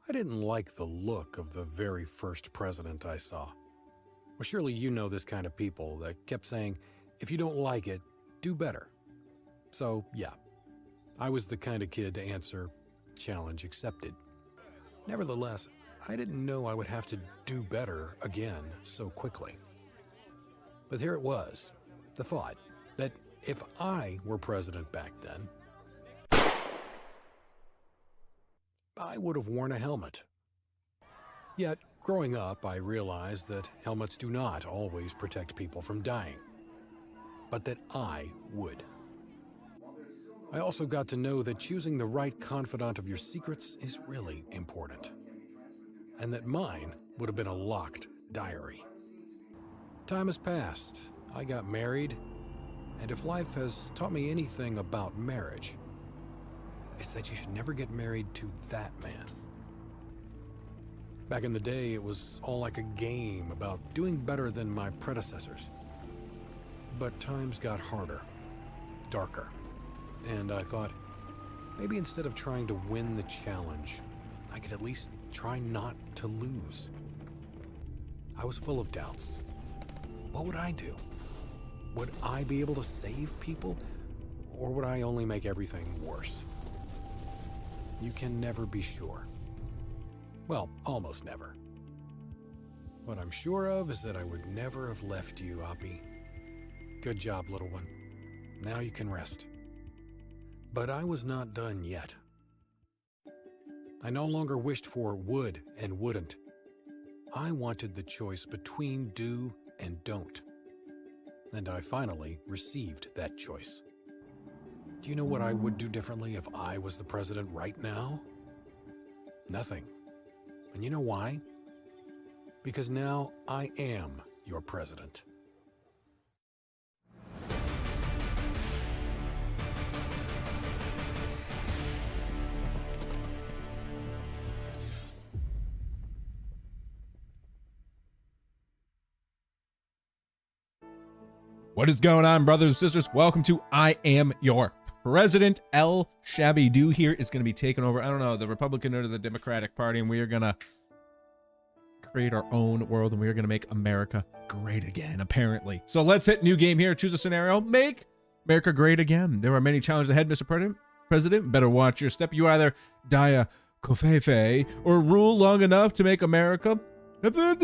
I didn't like the look of the very first president I saw. Well, surely you know this kind of people that kept saying, if you don't like it, do better. So, yeah, I was the kind of kid to answer, challenge accepted. Nevertheless, I didn't know I would have to do better again so quickly. But here it was, the thought that if I were president back then, I would have worn a helmet. Yet, growing up, I realized that helmets do not always protect people from dying, but that I would. I also got to know that choosing the right confidant of your secrets is really important, and that mine would have been a locked diary. Time has passed, I got married, and if life has taught me anything about marriage, it's that you should never get married to that man. Back in the day, it was all like a game about doing better than my predecessors. But times got harder, darker, and I thought, maybe instead of trying to win the challenge, I could at least try not to lose. I was full of doubts. What would I do? Would I be able to save people, or would I only make everything worse? You can never be sure. Well, almost never. What I'm sure of is that I would never have left you, Oppie. Good job, little one. Now you can rest. But I was not done yet. I no longer wished for would and wouldn't. I wanted the choice between do and don't. And I finally received that choice. Do you know what I would do differently if I was the president right now? Nothing. And you know why? Because now I am your president. What is going on, brothers and sisters? Welcome to I Am Your President. ShabbyDoo here is going to be taking over, I don't know, the Republican or the Democratic Party, and we are going to create our own world, and we are going to make America great again, apparently. So let's hit new game here. Choose a scenario. Make America great again. There are many challenges ahead, Mr. President. Better watch your step. You either die a covfefe or rule long enough to make America... I don't know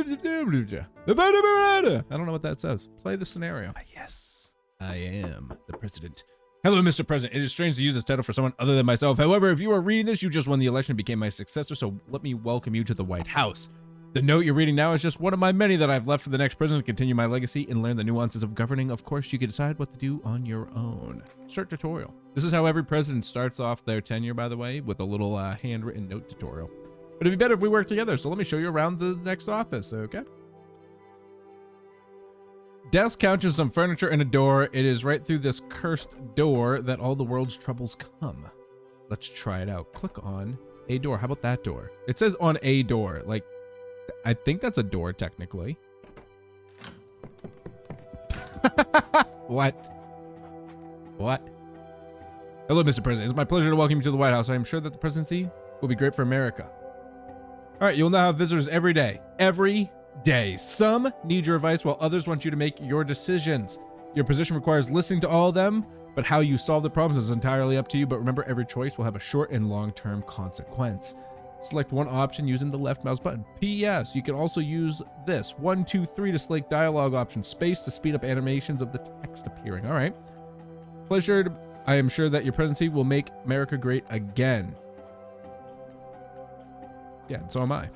what that says. Play the scenario. Yes, I am the president. Hello, Mr. President. It is strange to use this title for someone other than myself. However, if you are reading this, you just won the election and became my successor, so let me welcome you to the White House. The note you're reading now is just one of my many that I've left for the next president to continue my legacy and learn the nuances of governing. Of course, you can decide what to do on your own. Start tutorial. This is how every president starts off their tenure, by the way, with a little handwritten note tutorial. But it'd be better if we work together, so let me show you around the next office, okay? Desk, couches, some furniture, and a door. It is right through this cursed door that all the world's troubles come. Let's try it out. Click on a door. How about that door? It says on a door. Like, I think that's a door, technically. What? What? Hello, Mr. President. It's my pleasure to welcome you to the White House. I am sure that the presidency will be great for America. All right, you'll now have visitors every day. Every day. Some need your advice while others want you to make your decisions. Your position requires listening to all of them, but how you solve the problems is entirely up to you. But remember, every choice will have a short and long-term consequence. Select one option using the left mouse button. P.S. You can also use this. 1, 2, 3 to select dialogue option. Space to speed up animations of the text appearing. All right. Pleasure. I am sure that your presidency will make America great again. Yeah, and so am I.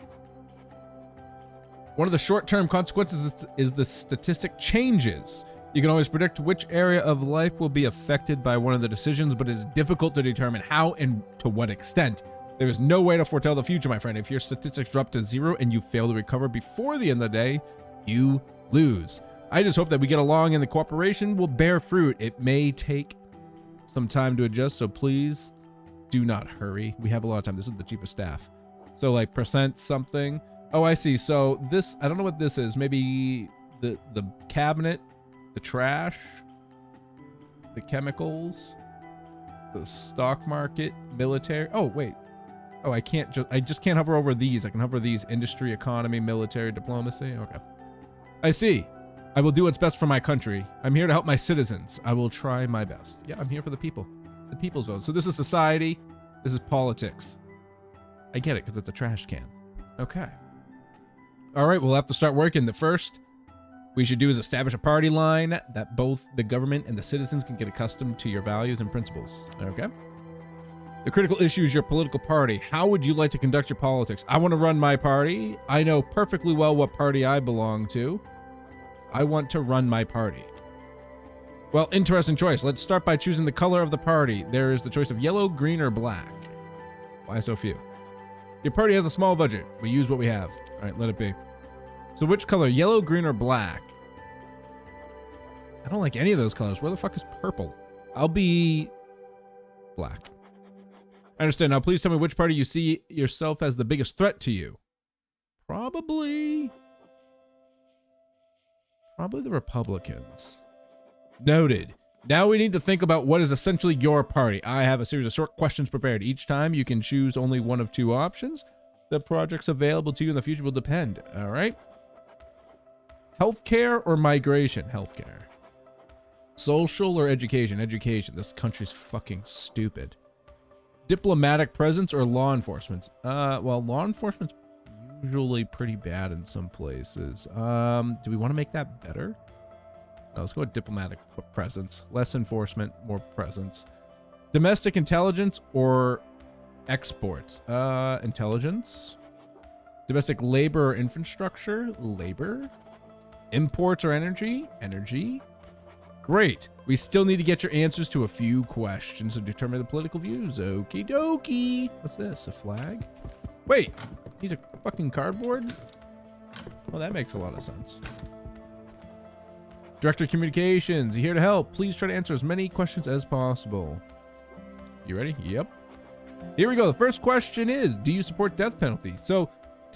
One of the short-term consequences is the statistic changes. You can always predict which area of life will be affected by one of the decisions, but it is difficult to determine how and to what extent. There is no way to foretell the future, my friend. If your statistics drop to 0 and you fail to recover before the end of the day, you lose. I just hope that we get along and the cooperation will bear fruit. It may take some time to adjust, so please do not hurry. We have a lot of time. This is the chief of staff. So like percent something. Oh, I see. So this, I don't know what this is. Maybe the cabinet, the trash, the chemicals, the stock market, military. Oh, wait. Oh, I just can't hover over these. I can hover these: industry, economy, military, diplomacy. Okay. I see. I will do what's best for my country. I'm here to help my citizens. I will try my best. Yeah, I'm here for the people. The people's vote. So this is society. This is politics. I get it, because it's a trash can. Okay. All right, we'll have to start working. The first we should do is establish a party line that both the government and the citizens can get accustomed to your values and principles. Okay? The critical issue is your political party. How would you like to conduct your politics? I want to run my party. I know perfectly well what party I belong to. I want to run my party. Well, interesting choice. Let's start by choosing the color of the party. There is the choice of yellow, green, or black. Why so few? Your party has a small budget. We use what we have. All right, let it be. So which color? Yellow, green, or black? I don't like any of those colors. Where the fuck is purple? I'll be black. I understand. Now, please tell me which party you see yourself as the biggest threat to you. Probably the Republicans. Noted. Now we need to think about what is essentially your party. I have a series of short questions prepared. Each time you can choose only one of two options. The projects available to you in the future will depend. All right. Healthcare or migration? Healthcare. Social or education? Education. This country's fucking stupid. Diplomatic presence or law enforcement? Well, law enforcement's usually pretty bad in some places. Do we want to make that better? No, let's go with diplomatic presence. Less enforcement, more presence. Domestic intelligence or exports? Intelligence. Domestic labor or infrastructure? Labor. Imports or energy? Energy. Great. We still need to get your answers to a few questions to determine the political views. Okie dokie. What's this? A flag? Wait, he's a fucking cardboard? Well, that makes a lot of sense. Director of Communications, you here to help. Please try to answer as many questions as possible. You ready? Yep. Here we go. The first question is, do you support death penalty? So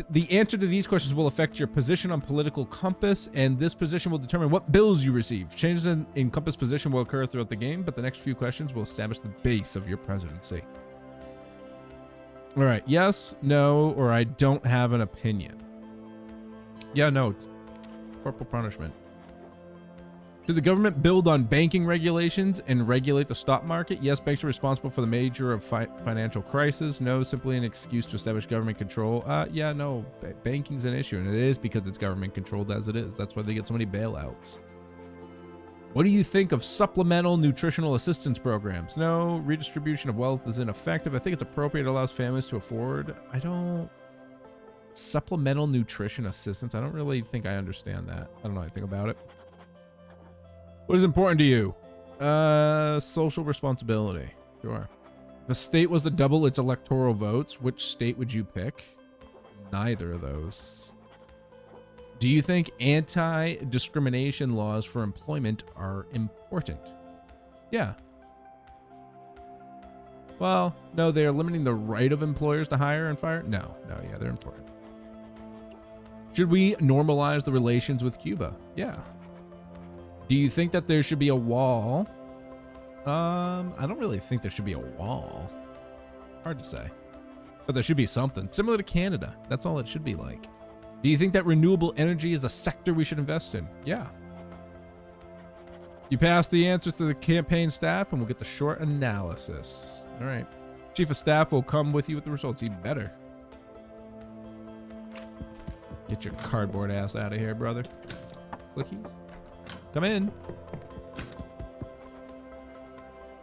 the answer to these questions will affect your position on political compass, and this position will determine what bills you receive. Changes in compass position will occur throughout the game, but the next few questions will establish the base of your presidency. All right. Yes, no, or I don't have an opinion. Yeah, no. Corporal punishment. Should the government build on banking regulations and regulate the stock market? Yes, banks are responsible for the major of financial crisis. No, simply an excuse to establish government control. Yeah, no, banking's an issue, and it is because it's government controlled as it is. That's why they get so many bailouts. What do you think of supplemental nutritional assistance programs? No, redistribution of wealth is ineffective. I think it's appropriate. It allows families to afford. Supplemental nutrition assistance. I don't really think I understand that. I don't know anything about it. What is important to you? Social responsibility. Sure. The state was to double its electoral votes. Which state would you pick? Neither of those. Do you think anti-discrimination laws for employment are important? Yeah. Well, no, they are limiting the right of employers to hire and fire. No, yeah, they're important. Should we normalize the relations with Cuba? Yeah. Do you think that there should be a wall? I don't really think there should be a wall. Hard to say. But there should be something similar to Canada. That's all it should be like. Do you think that renewable energy is a sector we should invest in? Yeah. You pass the answers to the campaign staff and we'll get the short analysis. All right. Chief of staff will come with you with the results. Even better. Get your cardboard ass out of here, brother. Clickies. Come in.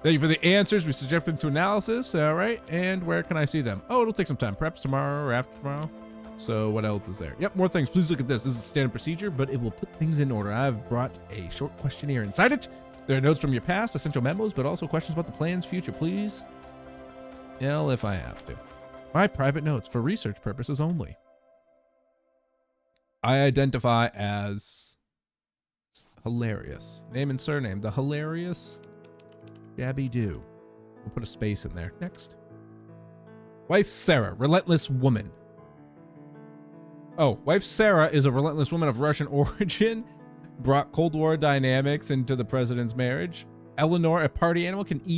Thank you for the answers. We subject them to analysis. All right. And where can I see them? Oh, it'll take some time. Perhaps tomorrow or after tomorrow. So what else is there? Yep, more things. Please look at this. This is a standard procedure, but it will put things in order. I've brought a short questionnaire inside it. There are notes from your past, essential memos, but also questions about the plan's future. Please, if I have to. My private notes for research purposes only. I identify as hilarious. Name and surname. The hilarious ShabbyDoo. We'll put a space in there. Next. Wife Sarah, relentless woman. Oh, wife Sarah is a relentless woman of Russian origin. Brought Cold War dynamics into the president's marriage. Eleanor, a party animal, can be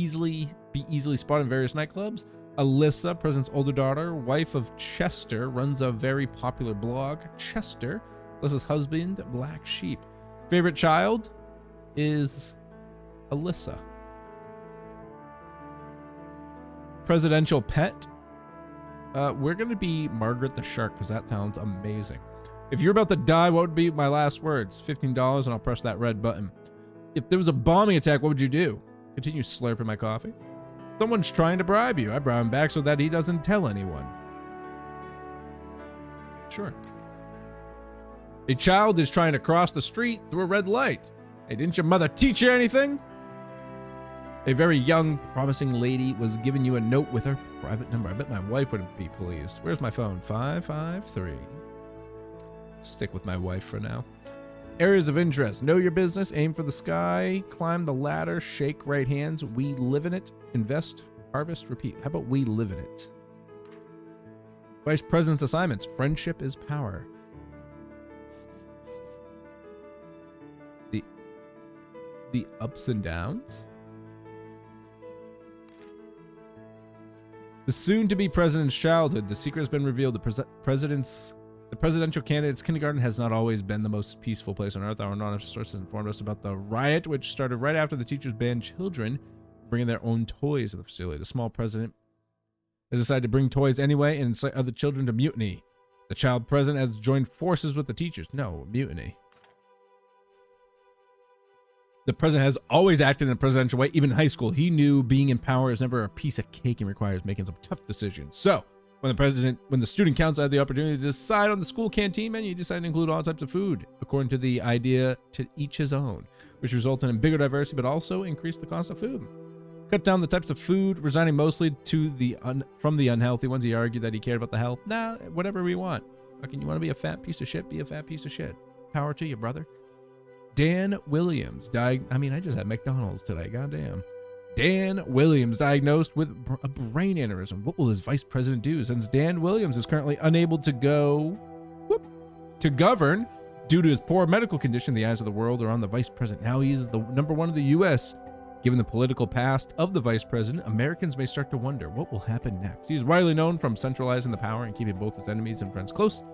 easily spotted in various nightclubs. Alyssa, president's older daughter, wife of Chester, runs a very popular blog. Chester, Alyssa's husband, Black Sheep. Favorite child is Alyssa. Presidential pet? We're going to be Margaret the Shark because that sounds amazing. If you're about to die, what would be my last words? $15 and I'll press that red button. If there was a bombing attack, what would you do? Continue slurping my coffee? Someone's trying to bribe you. I bribe him back so that he doesn't tell anyone. Sure. A child is trying to cross the street through a red light. Hey, didn't your mother teach you anything? A very young, promising lady was giving you a note with her private number. I bet my wife wouldn't be pleased. Where's my phone? 553. Stick with my wife for now. Areas of interest. Know your business. Aim for the sky. Climb the ladder. Shake right hands. We live in it. Invest. Harvest. Repeat. How about we live in it? Vice President's assignments. Friendship is power. The ups and downs. The soon-to-be president's childhood. The secret has been revealed. The presidential candidate's kindergarten has not always been the most peaceful place on earth. Our anonymous sources informed us about the riot, which started right after the teachers banned children bringing their own toys in the facility. The small president has decided to bring toys anyway and incite other children to mutiny. The child president has joined forces with the teachers. No, mutiny. The president has always acted in a presidential way, even in high school. He knew being in power is never a piece of cake and requires making some tough decisions. So, when the student council had the opportunity to decide on the school canteen menu, he decided to include all types of food, according to the idea to each his own, which resulted in bigger diversity, but also increased the cost of food. Cut down the types of food, resigning mostly to from the unhealthy ones. He argued that he cared about the health. Nah, whatever we want. Fucking, you want to be a fat piece of shit? Be a fat piece of shit. Power to you, brother. Dan Williams I just had McDonald's today. Goddamn. Dan Williams diagnosed with a brain aneurysm. What will his vice president do? Since Dan Williams is currently unable to govern due to his poor medical condition, the eyes of the world are on the vice president. Now he is the number one of the U.S. Given the political past of the vice president, Americans may start to wonder what will happen next. He is widely known from centralizing the power and keeping both his enemies and friends close.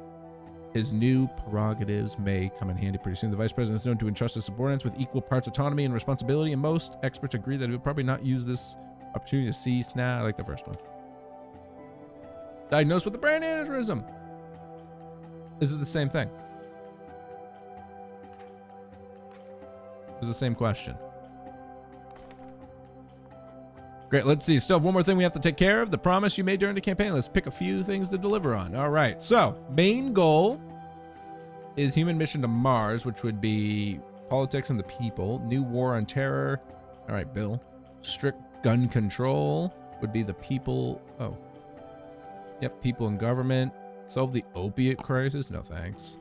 His new prerogatives may come in handy pretty soon. The vice president is known to entrust his subordinates with equal parts autonomy and responsibility, and most experts agree that he will probably not use this opportunity to seize. Nah, I like the first one. Diagnosed with a brain aneurysm. Is it the same thing? It's the same question. Great, let's see. Still have one more thing we have to take care of. The promise you made during the campaign. Let's pick a few things to deliver on. All right, so main goal is human mission to Mars, which would be politics and the people. New war on terror. All right, Bill. Strict gun control would be the people. Oh. Yep, people and government. Solve the opiate crisis. No thanks.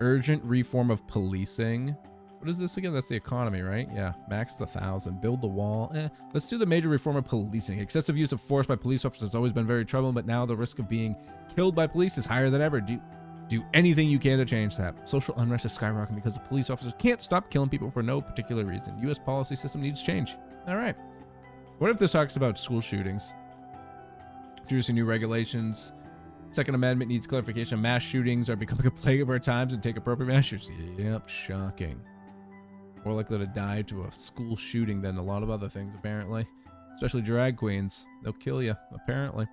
Urgent reform of policing. What is this again? That's the economy, right? Yeah, max is 1,000. Build the wall. Let's do the major reform of policing. Excessive use of force by police officers has always been very troubling, but now the risk of being killed by police is higher than ever. Do anything you can to change that. Social unrest is skyrocketing because the police officers can't stop killing people for no particular reason. U.S. policy system needs change. All right. What if this talks about school shootings? Introducing new regulations. Second Amendment needs clarification. Mass shootings are becoming a plague of our times and take appropriate measures. Yep, shocking. More likely to die to a school shooting than a lot of other things, apparently. Especially drag queens. They'll kill you, apparently.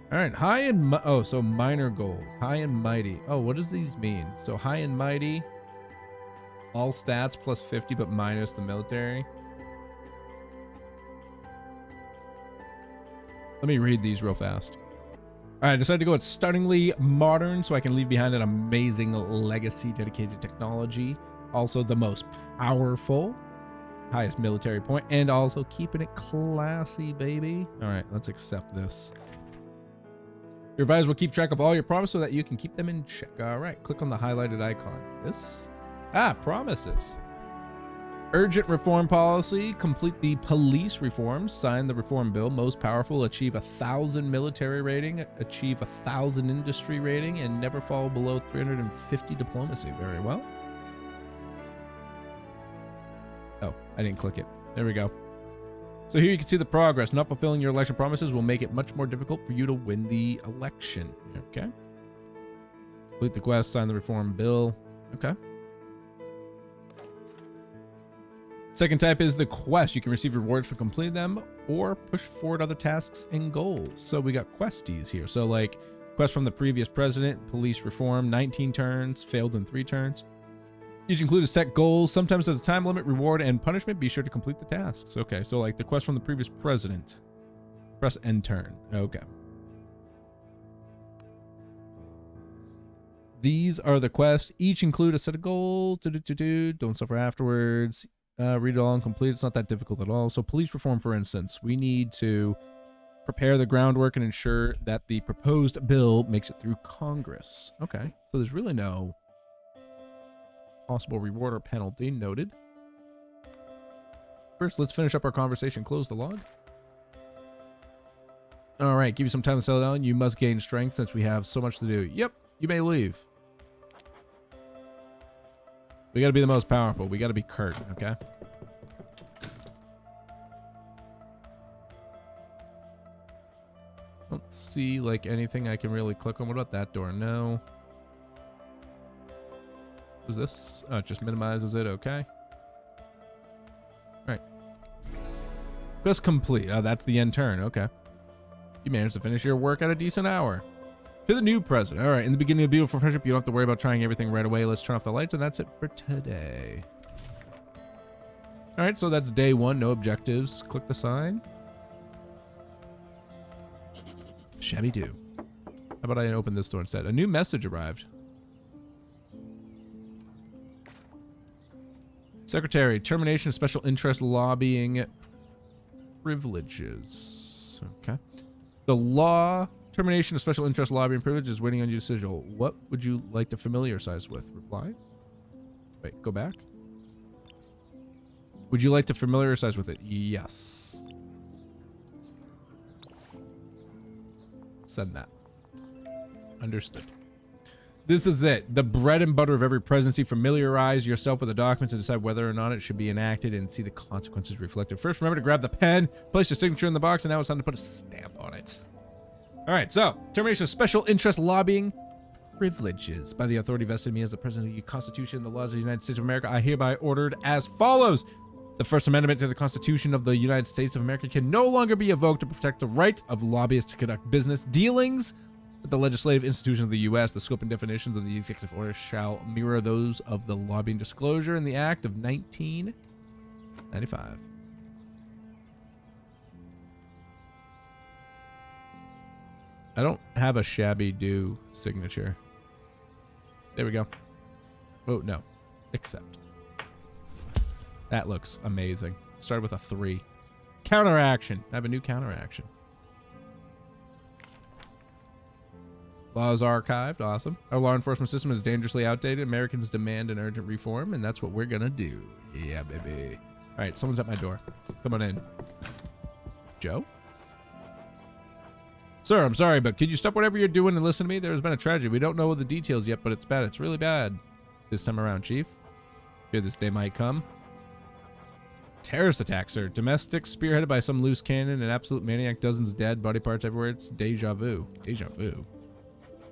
All right, high and... so minor goals. High and mighty. Oh, what does these mean? So high and mighty. All stats plus 50, but minus the military. Let me read these real fast. All right, I decided to go with stunningly modern so I can leave behind an amazing legacy dedicated to technology. Also the most powerful, highest military point, and also keeping it classy, baby. All right, let's accept this. Your advisor will keep track of all your promises so that you can keep them in check. All right, click on the highlighted icon. This, promises. Urgent reform policy, complete the police reforms, sign the reform bill, most powerful, achieve 1,000 military rating, achieve 1,000 industry rating, and never fall below 350 diplomacy. Very well. Oh, I didn't click it. There we go. So here you can see the progress. Not fulfilling your election promises will make it much more difficult for you to win the election. Okay. Complete the quest, sign the reform bill. Okay. Second type is the quest. You can receive rewards for completing them or push forward other tasks and goals. So we got questies here. So like quest from the previous president, police reform, 19 turns, failed in 3 turns. Each include a set goals. Sometimes there's a time limit, reward, and punishment. Be sure to complete the tasks. Okay, so like the quest from the previous president. Press end turn. Okay. These are the quests. Each include a set of goals. Don't suffer afterwards. Read it all and complete. It's not that difficult at all. So police reform, for instance, we need to prepare the groundwork and ensure that the proposed bill makes it through Congress. Okay, so there's really no possible reward or penalty. Noted. First, let's finish up our conversation. Close the log. All right, give you some time to settle down. You must gain strength since we have so much to do. Yep, you may leave. We got to be the most powerful. We got to be Kurt, okay? Let's see, like, anything I can really click on. What about that door? No. Was this? Oh, it just minimizes it. Okay. All right. Quest complete. Oh, that's the end turn. Okay. You managed to finish your work at a decent hour. To the new president. All right. In the beginning of the beautiful friendship, you don't have to worry about trying everything right away. Let's turn off the lights, and that's it for today. All right. So that's day 1. No objectives. Click the sign. ShabbyDoo. How about I open this door instead? A new message arrived. Secretary, termination of special interest lobbying privileges. Okay. The law, termination of special interest lobbying privileges waiting on your decision. What would you like to familiarize with? Reply. Wait, go back. Would you like to familiarize with it? Yes. Send that. Understood. This is it. The bread and butter of every presidency. Familiarize yourself with the documents and decide whether or not it should be enacted and see the consequences reflected. First, remember to grab the pen, place your signature in the box, and now it's time to put a stamp on it. All right, so termination of special interest lobbying privileges by the authority vested in me as the president of the Constitution and the laws of the United States of America. I hereby ordered as follows. The First Amendment to the Constitution of the United States of America can no longer be invoked to protect the right of lobbyists to conduct business dealings with the legislative institution of the U.S. The scope and definitions of the executive order shall mirror those of the lobbying disclosure in the Act of 1995. I don't have a ShabbyDoo signature. There we go. Oh, no. Accept. That looks amazing. Started with a 3. Counteraction. I have a new counteraction. Laws archived. Awesome. Our law enforcement system is dangerously outdated. Americans demand an urgent reform, and that's what we're gonna do. Yeah, baby. All right, someone's at my door. Come on in. Joe? Sir, I'm sorry, but could you stop whatever you're doing and listen to me? There has been a tragedy. We don't know the details yet, but it's bad. It's really bad. This time around, Chief. Fear this day might come. Terrorist attack, sir. Domestic, spearheaded by some loose cannon, an absolute maniac, dozens dead, body parts everywhere. It's deja vu. Deja vu.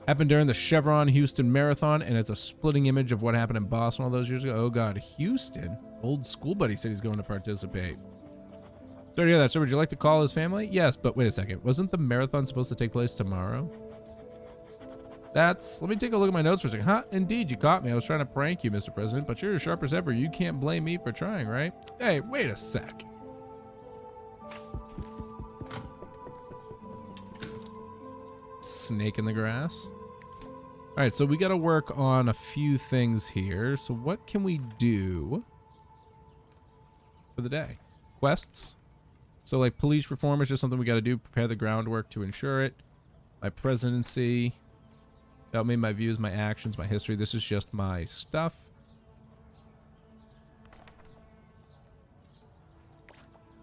Happened during the Chevron Houston Marathon, and it's a splitting image of what happened in Boston all those years ago. Oh, God. Houston? Old school buddy said he's going to participate. Sorry to hear that, sir. Would you like to call his family? Yes, but wait a second. Wasn't the marathon supposed to take place tomorrow? Let me take a look at my notes for a second. Huh? Indeed, you caught me. I was trying to prank you, Mr. President, but you're as sharp as ever. You can't blame me for trying, right? Hey, wait a sec. Snake in the grass. All right, so we got to work on a few things here. So what can we do for the day? Quests. So like police reform is just something we got to do. Prepare the groundwork to ensure it. My presidency. About me, my views, my actions, my history. This is just my stuff.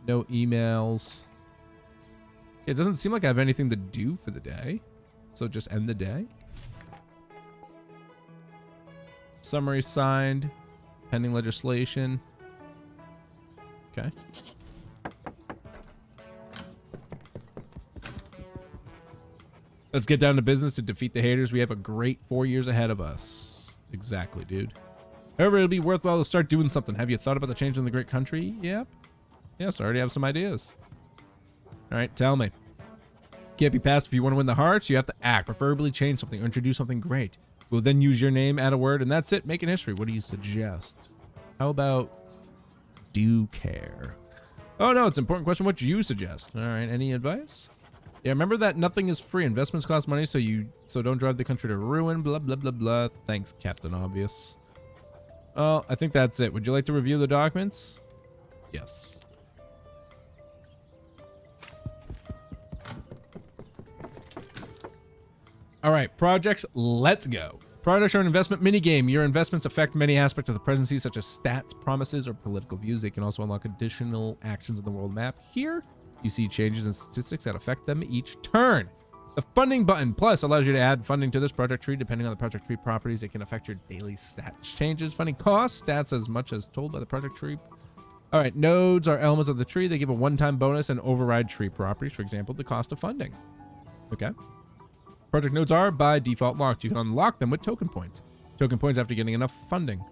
No emails. It doesn't seem like I have anything to do for the day. So just end the day. Summary signed. Pending legislation. Okay. Let's get down to business to defeat the haters. We have a great 4 years ahead of us. Exactly, dude. However, it'll be worthwhile to start doing something. Have you thought about the change in the great country? Yep. Yes, I already have some ideas. All right, tell me. Can't be passed if you want to win the hearts. You have to act, preferably change something or introduce something great. We'll then use your name, add a word, and that's it. Making history. What do you suggest? How about do care? Oh, no, it's an important question. What do you suggest? All right, any advice? Yeah, remember that nothing is free. Investments cost money, so don't drive the country to ruin. Blah, blah, blah, blah. Thanks, Captain Obvious. Oh, I think that's it. Would you like to review the documents? Yes. All right, projects, let's go. Projects are an investment minigame. Your investments affect many aspects of the presidency, such as stats, promises, or political views. They can also unlock additional actions in the world map. Here, you see changes in statistics that affect them each turn. The funding button plus allows you to add funding to this project tree. Depending on the project tree properties, it can affect your daily stats changes. Funding costs, stats as much as told by the project tree. All right, nodes are elements of the tree. They give a one-time bonus and override tree properties. For example, the cost of funding. Okay. Project nodes are by default locked. You can unlock them with token points. Token points after getting enough funding.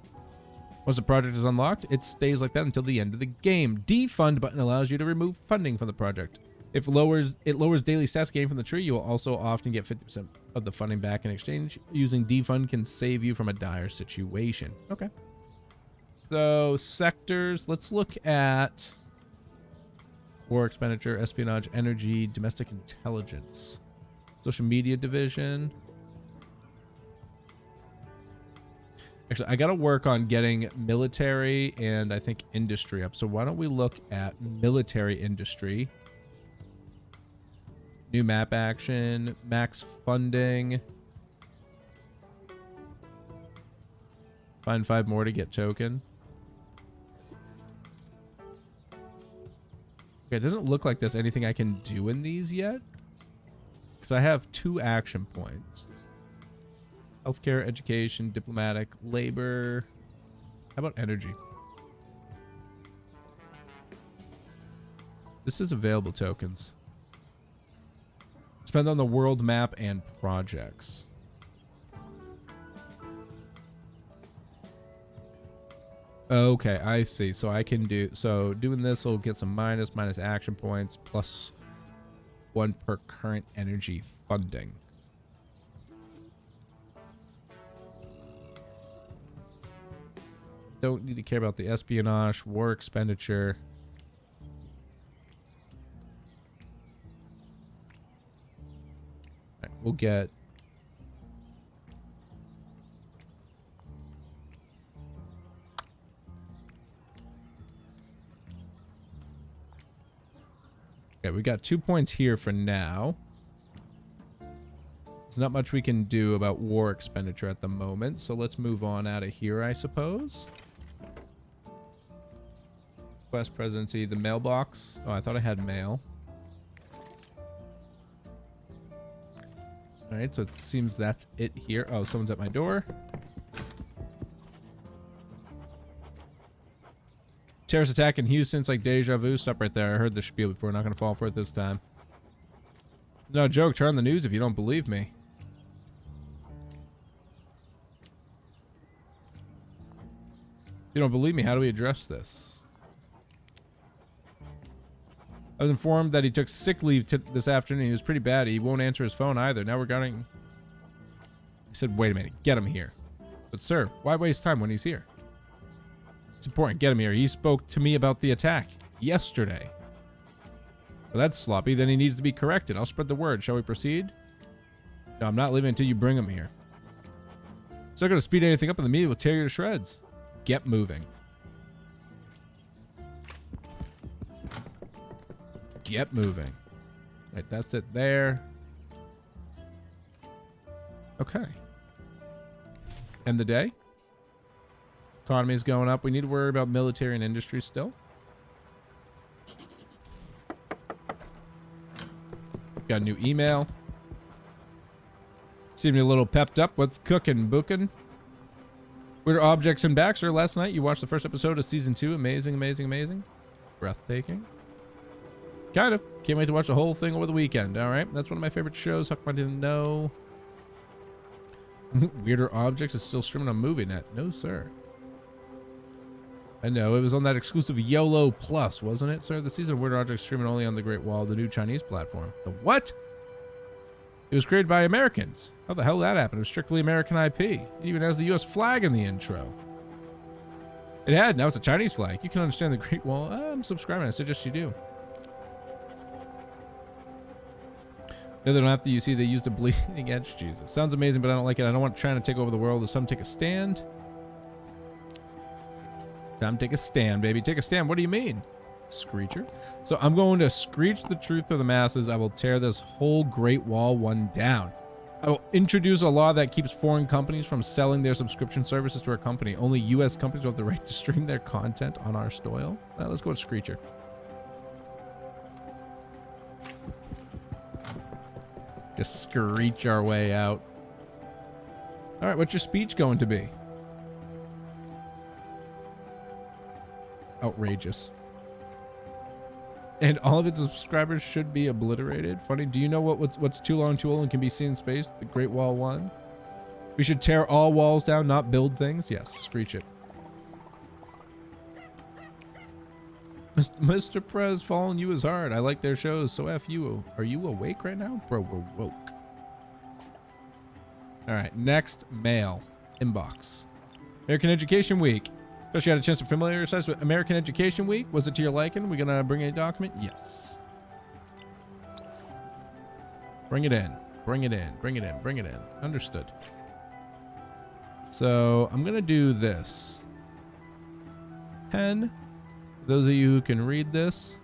Once the project is unlocked, it stays like that until the end of the game. Defund button allows you to remove funding from the project. If it lowers daily stats gained from the tree, you will also often get 50% of the funding back in exchange. Using defund can save you from a dire situation. Okay. So sectors, let's look at war expenditure, espionage, energy, domestic intelligence, social media division. Actually, I got to work on getting military and I think industry up. So why don't we look at military industry? New map action, max funding. Find 5 more to get token. Okay, it doesn't look like there's anything I can do in these yet. Because I have 2 action points. Healthcare, education, diplomatic, labor. How about energy? This is available tokens. Spend on the world map and projects. Okay, I see. So I can do, so doing this will get some minus action points plus 1 per current energy funding. Don't need to care about the espionage, war expenditure. All right, we'll get okay, we got 2 points here for now. There's not much we can do about war expenditure at the moment, so let's move on out of here, I suppose. Quest presidency, the mailbox. Oh, I thought I had mail. All right, so it seems that's it here. Oh, someone's at my door. Terrorist attack in Houston. It's like deja vu. Stop right there. I heard the spiel before. Not going to fall for it this time. No joke. Turn on the news if you don't believe me. If you don't believe me, how do we address this? I was informed that he took sick leave this afternoon. He was pretty bad. He won't answer his phone either. Now regarding... I said, wait a minute. Get him here. But sir, why waste time when he's here? It's important. Get him here. He spoke to me about the attack yesterday. Well, that's sloppy. Then he needs to be corrected. I'll spread the word. Shall we proceed? No, I'm not leaving until you bring him here. It's not going to speed anything up in the media. We'll tear you to shreds. Get moving. Get moving. Right, that's it there. Okay. End the day. Economy's going up. We need to worry about military and industry still. Got a new email. Seemed a little pepped up. What's cooking, booking? We're Objects and Baxter. Last night you watched the first episode of season 2. Amazing, amazing, amazing. Breathtaking. Kind of. Can't wait to watch the whole thing over the weekend. All right. That's one of my favorite shows. How come I didn't know? Weirder Objects is still streaming on MovieNet. No, sir. I know. It was on that exclusive YOLO Plus, wasn't it, sir? The season of Weirder Objects streaming only on the Great Wall, the new Chinese platform. The what? It was created by Americans. How the hell did that happen? It was strictly American IP. It even has the U.S. flag in the intro. It had. Now it's a Chinese flag. You can understand the Great Wall. I'm subscribing. I suggest you do. No, they don't have to. You see, they used a bleeding edge. Jesus. Sounds amazing, but I don't like it. I don't want China to take over the world. Does some take a stand? Time to take a stand, baby. Take a stand. What do you mean? Screecher. So I'm going to screech the truth to the masses. I will tear this whole Great Wall one down. I will introduce a law that keeps foreign companies from selling their subscription services to our company. Only U.S. companies will have the right to stream their content on our soil. Let's go with Screecher. Just screech our way out. All right, what's your speech going to be? Outrageous. And all of its subscribers should be obliterated. Funny. Do you know what's too long, too old, and can be seen in space? The Great Wall 1. We should tear all walls down, not build things. Yes, screech it. Mr. Prez, following you is hard. I like their shows, so F you. Are you awake right now? Bro, we're woke. All right, next mail. Inbox. American Education Week. Especially had a chance to familiarize with American Education Week. Was it to your liking? We gonna bring a document? Yes. Bring it in. Bring it in. Bring it in. Bring it in. Understood. So I'm gonna do this. 10. Those of you who can read this.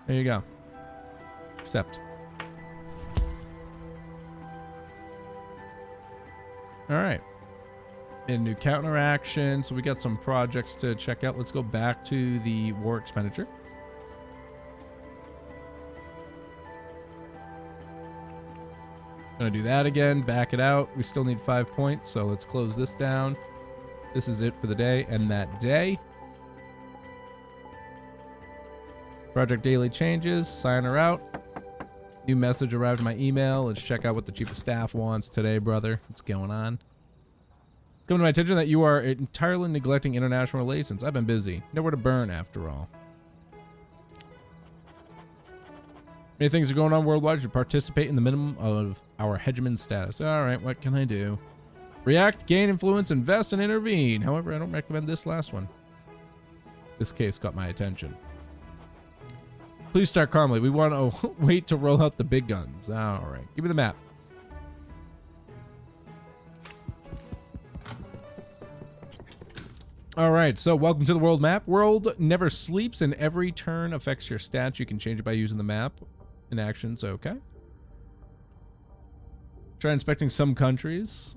There you go. Accept. All right. And new counteraction. So we got some projects to check out. Let's go back to the war expenditure. Gonna do that again. Back it out. We still need 5 points. So let's close this down. This is it for the day and that day. Project daily changes. Sign her out. New message arrived in my email. Let's check out what the chief of staff wants today, brother. What's going on? It's coming to my attention that you are entirely neglecting international relations. I've been busy. Nowhere to burn, after all. Many things are going on worldwide. You should participate in the minimum of our hegemon status. All right, what can I do? React, gain influence, invest, and intervene. However, I don't recommend this last one. This case got my attention. Please start calmly. We want to wait to roll out the big guns. All right. Give me the map. All right. So welcome to the world map. World never sleeps and every turn affects your stats. You can change it by using the map in actions. Okay. Try inspecting some countries.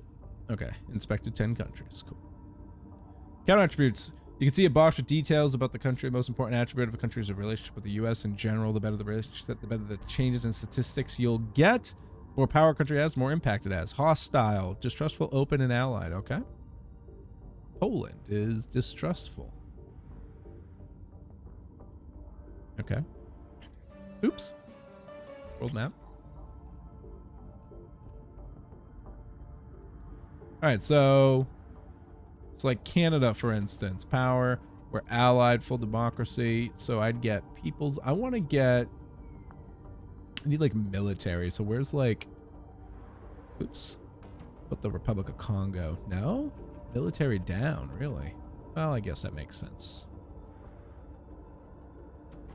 Okay. Inspected 10 countries. Cool. Counter attributes. You can see a box with details about the country. The most important attribute of a country is a relationship with the U.S. in general. The better the relationship, the better the changes in statistics you'll get. The more power a country has, the more impact it has. Hostile, distrustful, open, and allied. Okay. Poland is distrustful. Okay. Oops. World map. All right, so like Canada, for instance, power, we're allied, full democracy. So I'd get people's, I need like military. So where's like, oops, put the Republic of Congo. No, military down, really? Well, I guess that makes sense.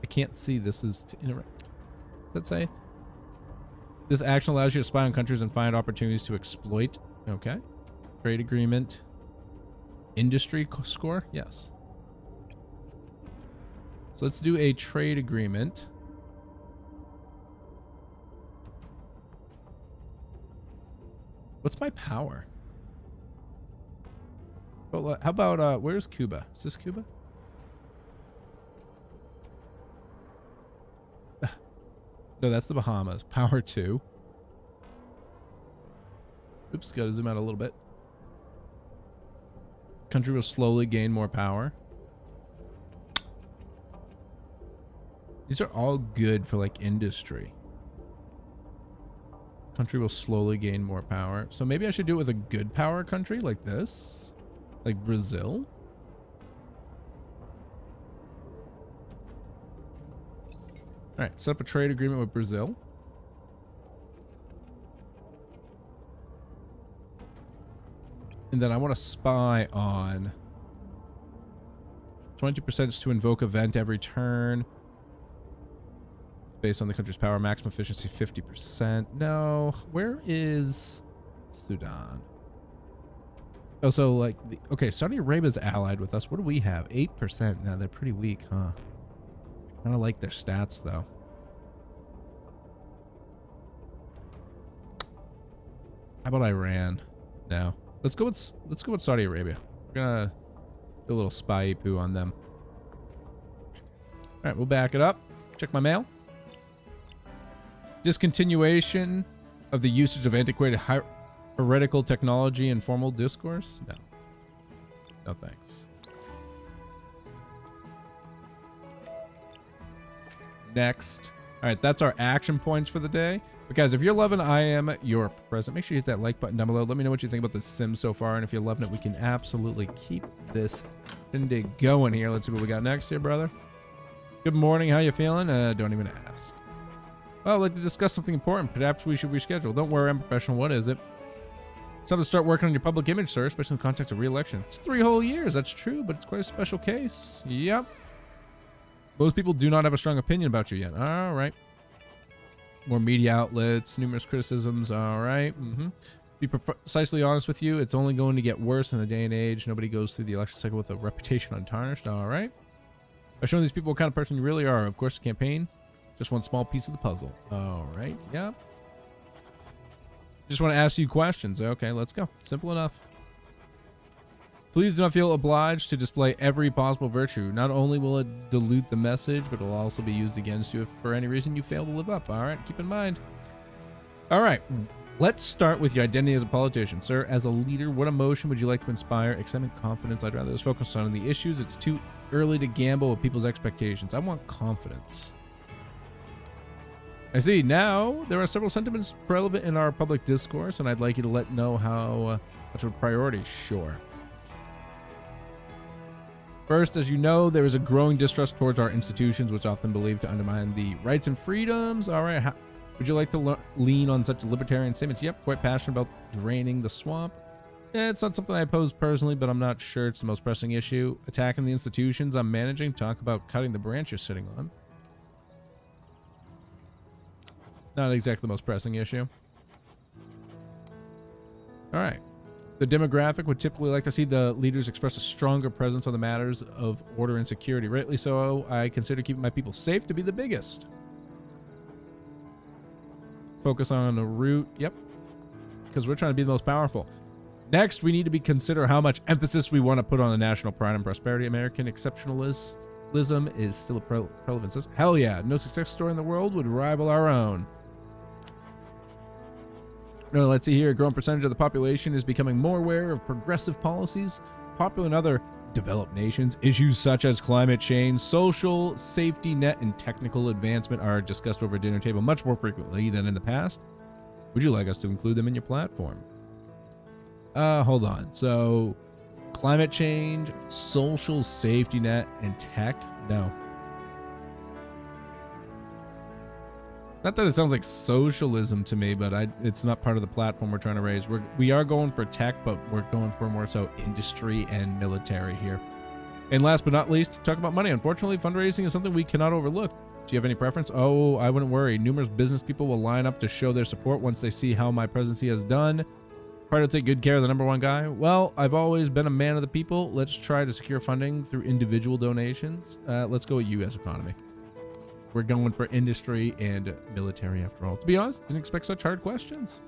I can't see this is to interact. Does that say? This action allows you to spy on countries and find opportunities to exploit. Okay. Trade agreement. Industry score? Yes. So let's do a trade agreement. What's my power? Well, how about, where's Cuba? Is this Cuba? No, that's the Bahamas. Power 2. Oops, gotta zoom out a little bit. Country will slowly gain more power. These are all good for like industry. Country will slowly gain more power. So maybe I should do it with a good power country like this. Like Brazil. All right, set up a trade agreement with Brazil. And then I want to spy on 22% to invoke event every turn. Based on the country's power, maximum efficiency 50%. No, where is Sudan? Oh, so like, okay, Saudi Arabia's allied with us. What do we have? 8%. Now they're pretty weak, huh? Kind of like their stats though. How about Iran? No. Let's go with Saudi Arabia. We're gonna do a little spy poo on them. All right, we'll back it up. Check my mail. Discontinuation of the usage of antiquated heretical technology in formal discourse? No. No thanks. Next. All right, that's our action points for the day. But guys, if you're loving I Am Your President, make sure you hit that like button down below. Let me know what you think about the sim so far. And if you're loving it, we can absolutely keep this shindig going here. Let's see what we got next here, brother. Good morning. How you feeling? Don't even ask. Well, I'd like to discuss something important. Perhaps we should reschedule. Don't worry, I'm professional. What is it? It's time to start working on your public image, sir, especially in the context of re-election. It's 3 whole years. That's true, but it's quite a special case. Yep. Most people do not have a strong opinion about you yet. All right. More media outlets, numerous criticisms. All right. Be precisely honest with you. It's only going to get worse in the day and age. Nobody goes through the election cycle with a reputation untarnished. All right. By showing these people what kind of person you really are. Of course, the campaign, just one small piece of the puzzle. All right. Yep. Just want to ask you questions. Okay, let's go. Simple enough. Please do not feel obliged to display every possible virtue. Not only will it dilute the message, but it will also be used against you if for any reason you fail to live up. All right, keep in mind. All right, let's start with your identity as a politician. Sir, as a leader, what emotion would you like to inspire? Excitement, confidence? I'd rather just focus on the issues. It's too early to gamble with people's expectations. I want confidence. I see. Now, there are several sentiments relevant in our public discourse, and I'd like you to let know how much of a priority. Sure. First, as you know, there is a growing distrust towards our institutions, which often believed to undermine the rights and freedoms. All right, would you like to lean on such libertarian statements? Yep, quite passionate about draining the swamp. Yeah, it's not something I oppose personally, but I'm not sure it's the most pressing issue. Attacking the institutions I'm managing. Talk about cutting the branch you're sitting on. Not exactly the most pressing issue. All right. The demographic would typically like to see the leaders express a stronger presence on the matters of order and security. Rightly so, I consider keeping my people safe to be the biggest. Focus on the root. Yep. Because we're trying to be the most powerful. Next, we need to consider how much emphasis we want to put on the national pride and prosperity. American exceptionalism is still a relevant system. Hell yeah. No success story in the world would rival our own. No, let's see here. A growing percentage of the population is becoming more aware of progressive policies popular in other developed nations. Issues such as climate change, social safety net, and technical advancement are discussed over a dinner table much more frequently than in the past. Would you like us to include them in your platform? Hold on. So, climate change, social safety net, and tech? No. Not that it sounds like socialism to me, but it's not part of the platform we're trying to raise. We are going for tech, but we're going for more so industry and military here. And last but not least, talk about money. Unfortunately, fundraising is something we cannot overlook. Do you have any preference? Oh, I wouldn't worry. Numerous business people will line up to show their support once they see how my presidency has done. Try to take good care of the #1 guy. Well, I've always been a man of the people. Let's try to secure funding through individual donations. Let's go with U.S. economy. We're going for industry and military after all. To be honest, didn't expect such hard questions.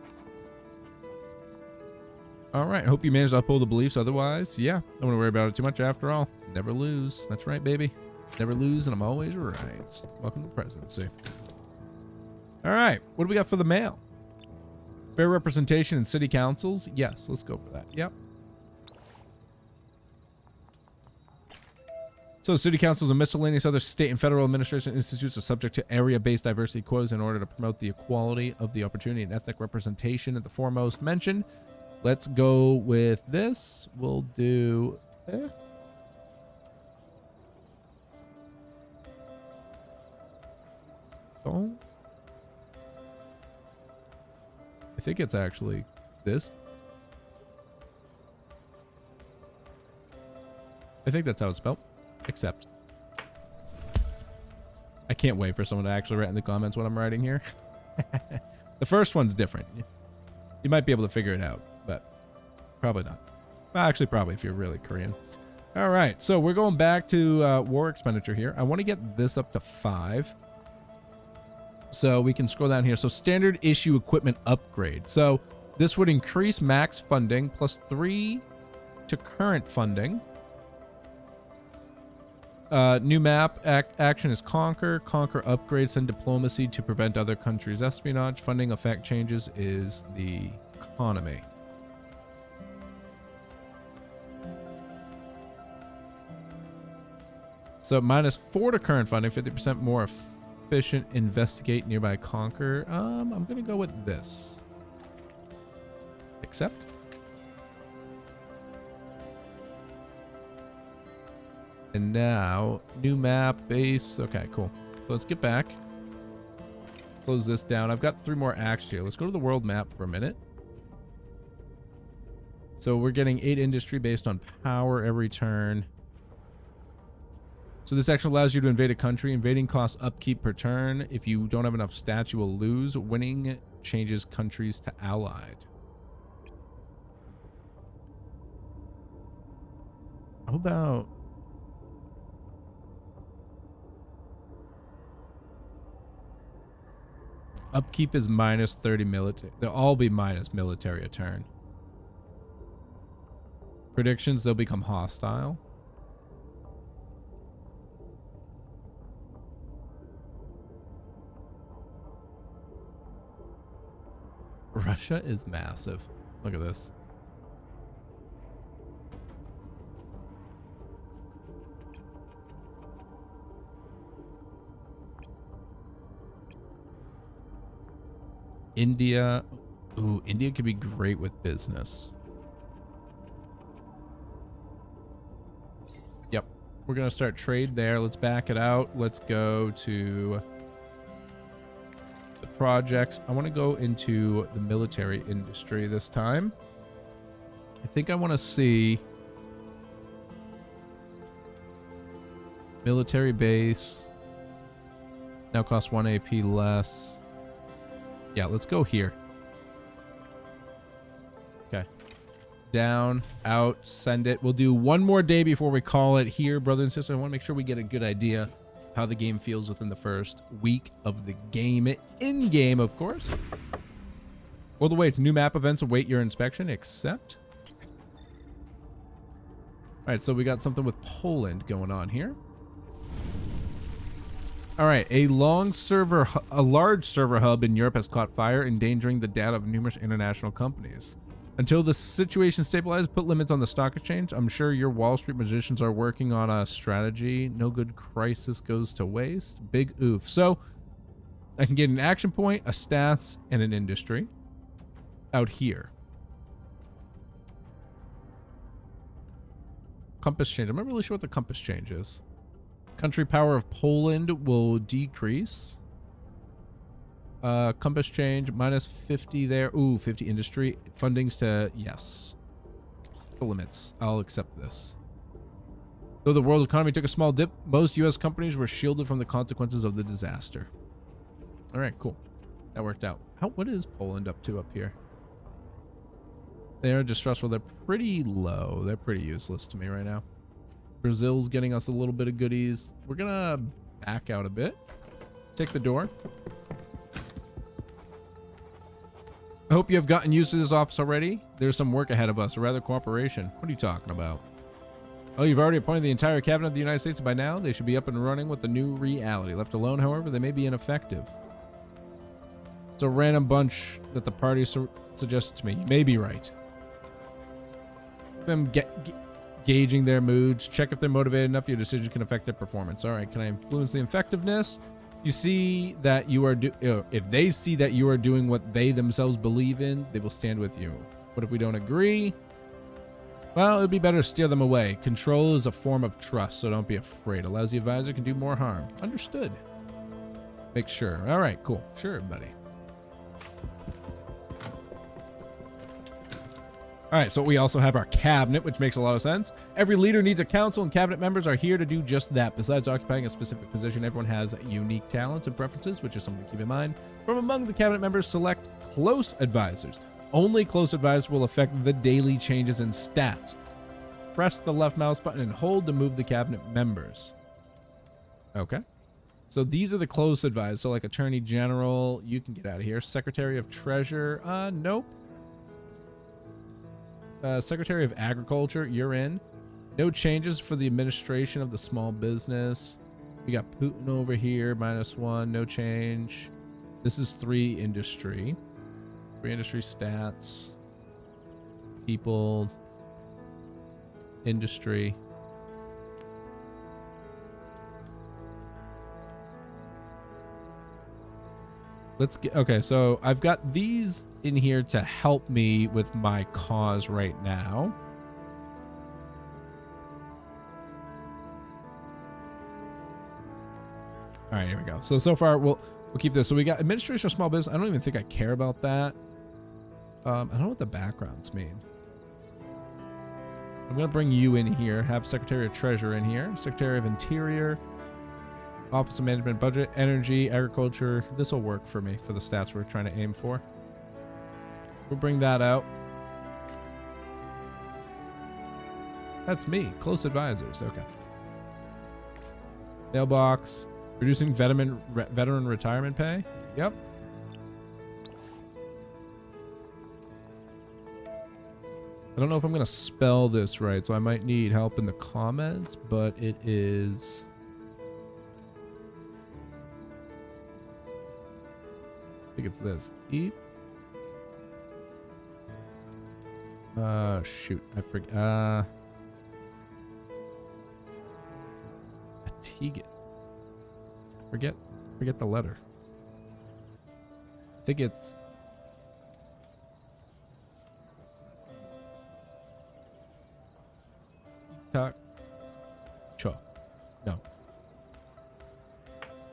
All right, hope you managed to uphold the beliefs. Otherwise, yeah, don't want to worry about it too much after all. Never lose. That's right, baby. Never lose, and I'm always right. Welcome to the presidency. All right, what do we got for the mail? Fair representation in city councils? Yes, let's go for that. Yep. So city councils and miscellaneous other state and federal administration institutes are subject to area-based diversity quotas in order to promote the equality of the opportunity and ethnic representation at the foremost mentioned. Let's go with this. We'll do... Oh. I think it's actually this. I think that's how it's spelled. Accept. I can't wait for someone to actually write in the comments what I'm writing here. The first one's different. You might be able to figure it out, but probably not. Well, actually, probably if you're really Korean. All right, so we're going back to war expenditure here. I want to get this up to 5. So we can scroll down here. So standard issue equipment upgrade. So this would increase max funding plus 3 to current funding. New map action is conquer. Conquer upgrades and diplomacy to prevent other countries' espionage. Funding effect changes is the economy. So minus 4 to current funding, 50% more efficient. Investigate nearby conquer. I'm gonna go with this. Accept. And now, new map, base. Okay, cool. So let's get back. Close this down. I've got 3 more acts here. Let's go to the world map for a minute. So we're getting 8 industry based on power every turn. So this action allows you to invade a country. Invading costs upkeep per turn. If you don't have enough stats, you will lose. Winning changes countries to allied. How about... Upkeep is minus 30 military. They'll all be minus military a turn. Predictions, they'll become hostile. Russia is massive. Look at this. India. Ooh, India could be great with business. Yep. We're going to start trade there. Let's back it out. Let's go to the projects. I want to go into the military industry this time. I think I want to see military base. Now costs 1 AP less. Yeah, let's go here. Okay. Down, out, send it. We'll do one more day before we call it here, brother and sister. I want to make sure we get a good idea how the game feels within the first week of the game. In-game, of course. Well, the wait, new map events await your inspection. Accept. All right, so we got something with Poland going on here. All right, a large server hub in Europe has caught fire, endangering the data of numerous international companies. Until the situation stabilizes, put limits on the stock exchange. I'm sure your Wall Street magicians are working on a strategy. No good crisis goes to waste. Big oof. So I can get an action point, a stats, and an industry out here. Compass change. I'm not really sure what the compass change is. Country power of Poland will decrease. Compass change, minus 50 there. Ooh, 50 industry. Fundings to, yes. The limits. I'll accept this. Though the world economy took a small dip, most U.S. companies were shielded from the consequences of the disaster. All right, cool. That worked out. What is Poland up to up here? They're distrustful. They're pretty low. They're pretty useless to me right now. Brazil's getting us a little bit of goodies. We're gonna back out a bit. Take the door. I hope you have gotten used to this office already. There's some work ahead of us, or rather cooperation. What are you talking about? Oh, you've already appointed the entire cabinet of the United States. By now, they should be up and running with the new reality. Left alone, however, they may be ineffective. It's a random bunch that the party suggested to me. You may be right. Them gauging their moods. Check if they're motivated enough. Your decision can affect their performance. All right, can I influence the effectiveness? You see that you are if they see that you are doing what they themselves believe in, they will stand with you. What if we don't agree? Well, it'd be better to steer them away. Control is a form of trust, so don't be afraid. A lousy advisor can do more harm. Understood. Make sure. All right, cool. Sure, buddy. All right, so we also have our cabinet, which makes a lot of sense. Every leader needs a council, and cabinet members are here to do just that. Besides occupying a specific position, everyone has unique talents and preferences, which is something to keep in mind. From among the cabinet members, select close advisors. Only close advisors will affect the daily changes in stats. Press the left mouse button and hold to move the cabinet members. Okay. So these are the close advisors. So like Attorney General, you can get out of here. Secretary of Treasury, nope. Secretary of Agriculture, you're in. No changes for the administration of the small business. We got Putin over here, -1, no change. This is 3 industry. 3 industry stats. People. Industry. Let's get, okay, so I've got these in here to help me with my cause right now. All right, here we go. So far we'll keep this. So we got administration of small business. I don't even think I care about that. I don't know what the backgrounds mean. I'm gonna bring you in here. Have Secretary of Treasury in here. Secretary of Interior. Office of Management, Budget, Energy, Agriculture. This will work for me for the stats we're trying to aim for. We'll bring that out. That's me. Close advisors. Okay. Mailbox. Reducing veteran retirement pay. Yep. I don't know if I'm going to spell this right, so I might need help in the comments, but it is... I think it's this. Shoot. I forget. Atiga. Forget the letter. I think it's... Cho. No.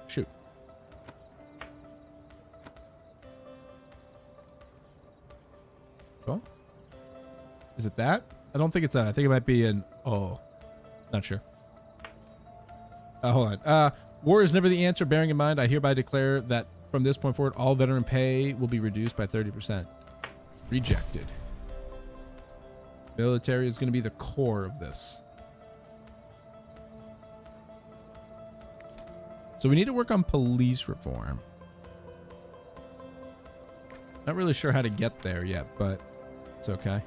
Shoot. Cho? Is it that? I don't think it's that. I think it might be an... Oh. Not sure. Hold on. War is never the answer. Bearing in mind, I hereby declare that from this point forward, all veteran pay will be reduced by 30%. Rejected. Military is going to be the core of this. So we need to work on police reform. Not really sure how to get there yet, but it's okay.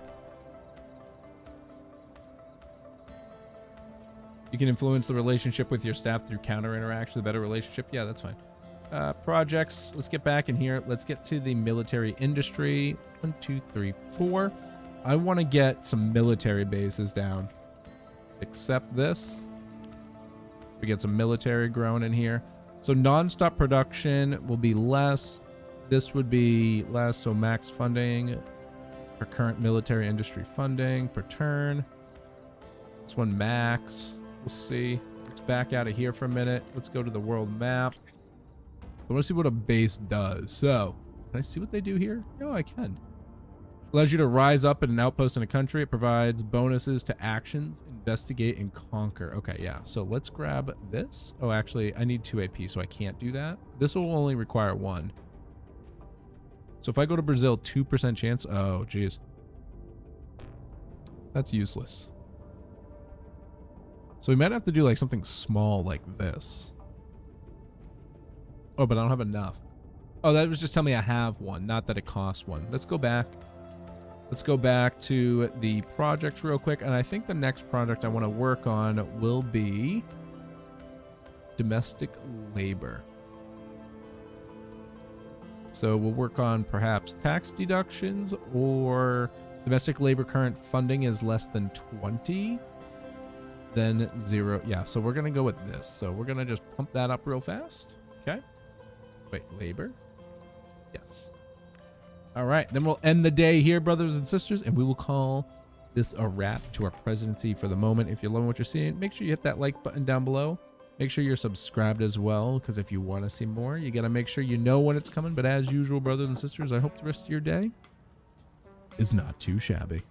You can influence the relationship with your staff through counter interaction, a better relationship. Yeah, that's fine. Projects. Let's get back in here. Let's get to the military industry. 1, 2, 3, 4. I want to get some military bases down. Except this. We get some military growing in here. So non-stop production will be less. This would be less. So max funding for current military industry funding per turn. This one max. We'll see. Let's back out of here for a minute. Let's go to the world map. I want to see what a base does. So, can I see what they do here? No, I can. Allows you to rise up at an outpost in a country. It provides bonuses to actions, investigate, and conquer. Okay, yeah. So let's grab this. Oh, actually, I need 2 AP, so I can't do that. This will only require 1. So if I go to Brazil, 2% chance. Oh, geez. That's useless. So we might have to do like something small like this. Oh, but I don't have enough. Oh, that was just telling me I have 1, not that it costs 1. Let's go back. Let's go back to the projects real quick. And I think the next project I want to work on will be domestic labor. So we'll work on perhaps tax deductions or domestic labor current funding is less than 20. then 0. Yeah, so we're going to go with this. So we're going to just pump that up real fast. Okay. Wait, labor. Yes. All right. Then we'll end the day here, brothers and sisters, and we will call this a wrap to our presidency for the moment. If you're loving what you're seeing, make sure you hit that like button down below. Make sure you're subscribed as well, because if you want to see more, you got to make sure you know when it's coming. But as usual, brothers and sisters, I hope the rest of your day is not too shabby.